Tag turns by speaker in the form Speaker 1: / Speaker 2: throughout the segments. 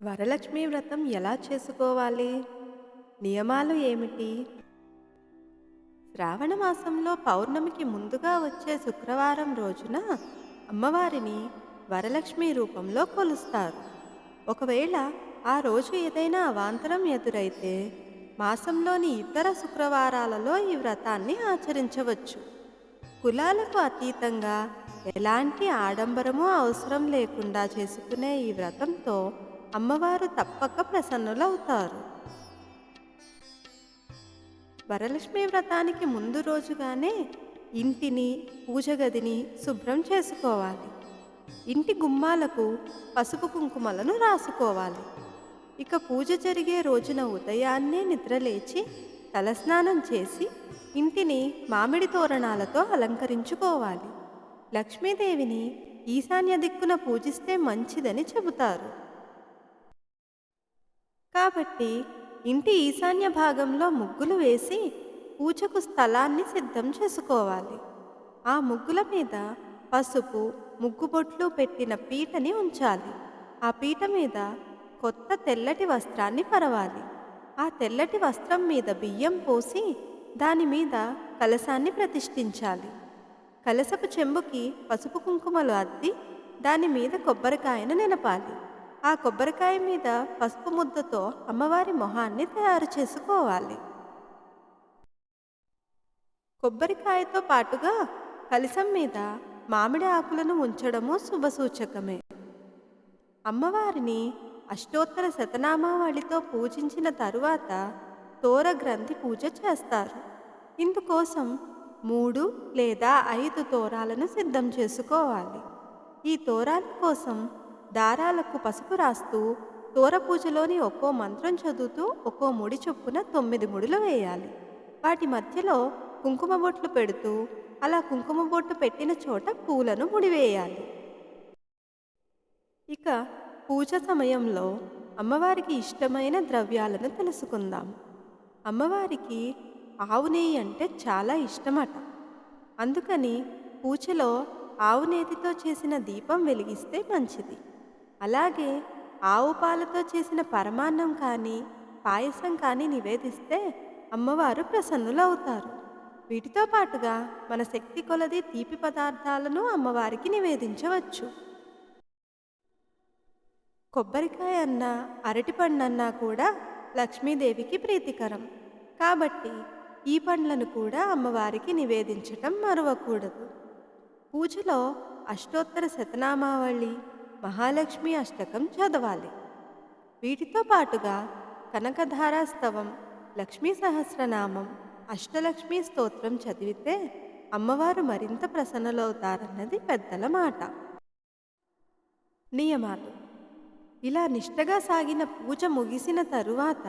Speaker 1: వరలక్ష్మి వ్రతం ఎలా చేసుకోవాలి? నియమాలు ఏమిటి? శ్రావణ మాసంలో పౌర్ణమికి ముందుగా వచ్చే శుక్రవారం రోజున అమ్మవారిని వరలక్ష్మి రూపంలో కొలుస్తారు. ఒకవేళ ఆ రోజు ఏదైనా అవాంతరం ఎదురైతే మాసంలోని ఇతర శుక్రవారాలలో ఈ వ్రతాన్ని ఆచరించవచ్చు. కులాలకు అతీతంగా ఎలాంటి ఆడంబరమూ అవసరం లేకుండా చేసుకునే ఈ వ్రతంతో అమ్మవారు తప్పక ప్రసన్నులవుతారు. వరలక్ష్మి వ్రతానికి ముందు రోజుగానే ఇంటిని, పూజ గదిని శుభ్రం చేసుకోవాలి. ఇంటి గుమ్మాలకు పసుపు కుంకుమలను రాసుకోవాలి. ఇక పూజ జరిగే రోజున ఉదయాన్నే నిద్రలేచి తలస్నానం చేసి ఇంటిని మామిడి తోరణాలతో అలంకరించుకోవాలి. లక్ష్మీదేవిని ఈశాన్య దిక్కున పూజిస్తే మంచిదని చెబుతారు. కాబట్టి ఇంటి ఈశాన్య భాగంలో ముగ్గులు వేసి పూజకు స్థలాన్ని సిద్ధం చేసుకోవాలి. ఆ ముగ్గుల మీద పసుపు, ముగ్గుబొట్లు పెట్టిన పీటని ఉంచాలి. ఆ పీట మీద కొత్త తెల్లటి వస్త్రాన్ని పరవాలి. ఆ తెల్లటి వస్త్రం మీద బియ్యం పోసి దాని మీద కలశాన్ని ప్రతిష్ఠించాలి. కలశపు చెంబుకి పసుపు కుంకుమలు అద్ది దాని మీద కొబ్బరికాయను నిలపాలి. ఆ కొబ్బరికాయ మీద పసుపు ముద్దతో అమ్మవారి మొహాన్ని తయారు చేసుకోవాలి. కొబ్బరికాయతో పాటుగా కలశం మీద మామిడి ఆకులను ఉంచడము శుభసూచకమే. అమ్మవారిని అష్టోత్తర శతనామావళితో పూజించిన తరువాత తోర గ్రంథి పూజ చేస్తారు. ఇందుకోసం 3 లేదా 5 తోరాలను సిద్ధం చేసుకోవాలి. ఈ తోరాల కోసం దారాలకు పసుపు రాస్తూ తోర పూజలోని ఒక్కో మంత్రం చదువుతూ ఒక్కో ముడి చొప్పున 9 ముడులు వేయాలి. వాటి మధ్యలో కుంకుమ బొట్లు పెడుతూ అలా కుంకుమ బొట్టు పెట్టిన చోట పూలను ముడివేయాలి. ఇక పూజ సమయంలో అమ్మవారికి ఇష్టమైన ద్రవ్యాలను తెలుసుకుందాం. అమ్మవారికి ఆవు నెయ్యి అంటే చాలా ఇష్టమట. అందుకని పూజలో ఆవు నేతితో చేసిన దీపం వెలిగిస్తే మంచిది. అలాగే ఆవు పాలతో చేసిన పరమాన్నం కానీ పాయసం కానీ నివేదిస్తే అమ్మవారు ప్రసన్నులవుతారు. వీటితో పాటుగా మన శక్తి కొలది తీపి పదార్థాలను అమ్మవారికి నివేదించవచ్చు. కొబ్బరికాయ అన్నా అరటిపండన్నా కూడా లక్ష్మీదేవికి ప్రీతికరం. కాబట్టి ఈ పండ్లను కూడా అమ్మవారికి నివేదించటం మరువకూడదు. పూజలో అష్టోత్తర శతనామావళి, మహాలక్ష్మి అష్టకం చదవాలి. వీటితో పాటుగా కనకధారాస్తవం, లక్ష్మీ సహస్రనామం, అష్టలక్ష్మీ స్తోత్రం చదివితే అమ్మవారు మరింత ప్రసన్నులవుతారన్నది పెద్దల మాట. నియమాలు: ఇలా నిష్టగా సాగిన పూజ ముగిసిన తరువాత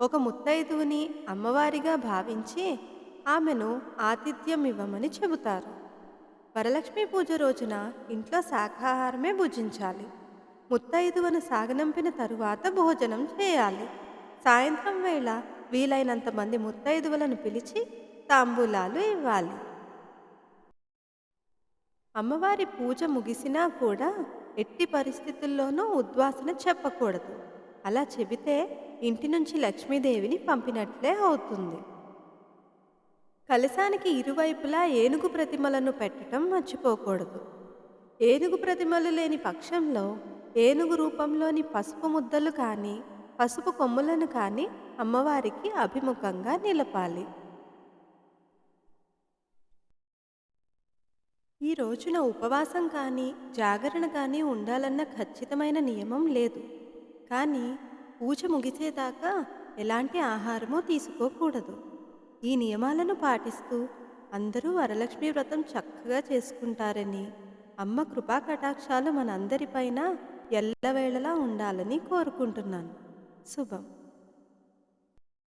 Speaker 1: ఒక ముత్తైదువుని అమ్మవారిగా భావించి ఆమెను ఆతిథ్యం ఇవ్వమని చెబుతారు. వరలక్ష్మి పూజ రోజున ఇంట్లో శాకాహారమే భుజించాలి. ముత్తైదువను సాగనంపిన తరువాత భోజనం చేయాలి. సాయంత్రం వేళ వీలైనంత మంది ముత్తైదువులను పిలిచి తాంబూలాలు ఇవ్వాలి. అమ్మవారి పూజ ముగిసినా కూడా ఎట్టి పరిస్థితుల్లోనూ ఉద్వాసన చెప్పకూడదు. అలా చెబితే ఇంటి నుంచి లక్ష్మీదేవిని పంపినట్లే అవుతుంది. కలశానికి ఇరువైపులా ఏనుగు ప్రతిమలను పెట్టడం మర్చిపోకూడదు. ఏనుగు ప్రతిమలు లేని పక్షంలో ఏనుగు రూపంలోని పసుపు ముద్దలు కానీ పసుపు కొమ్ములను కానీ అమ్మవారికి అభిముఖంగా నిలపాలి. ఈ రోజున ఉపవాసం కానీ జాగరణ కానీ ఉండాలన్న ఖచ్చితమైన నియమం లేదు. కానీ పూజ ముగిసేదాకా ఎలాంటి ఆహారమూ తీసుకోకూడదు. ఈ నియమాలను పాటిస్తూ అందరూ వరలక్ష్మి వ్రతం చక్కగా చేసుకుంటారని, అమ్మ కృపా కటాక్షాలు మనందరిపైన ఎల్లవేళలా ఉండాలని కోరుకుంటున్నాను. శుభం.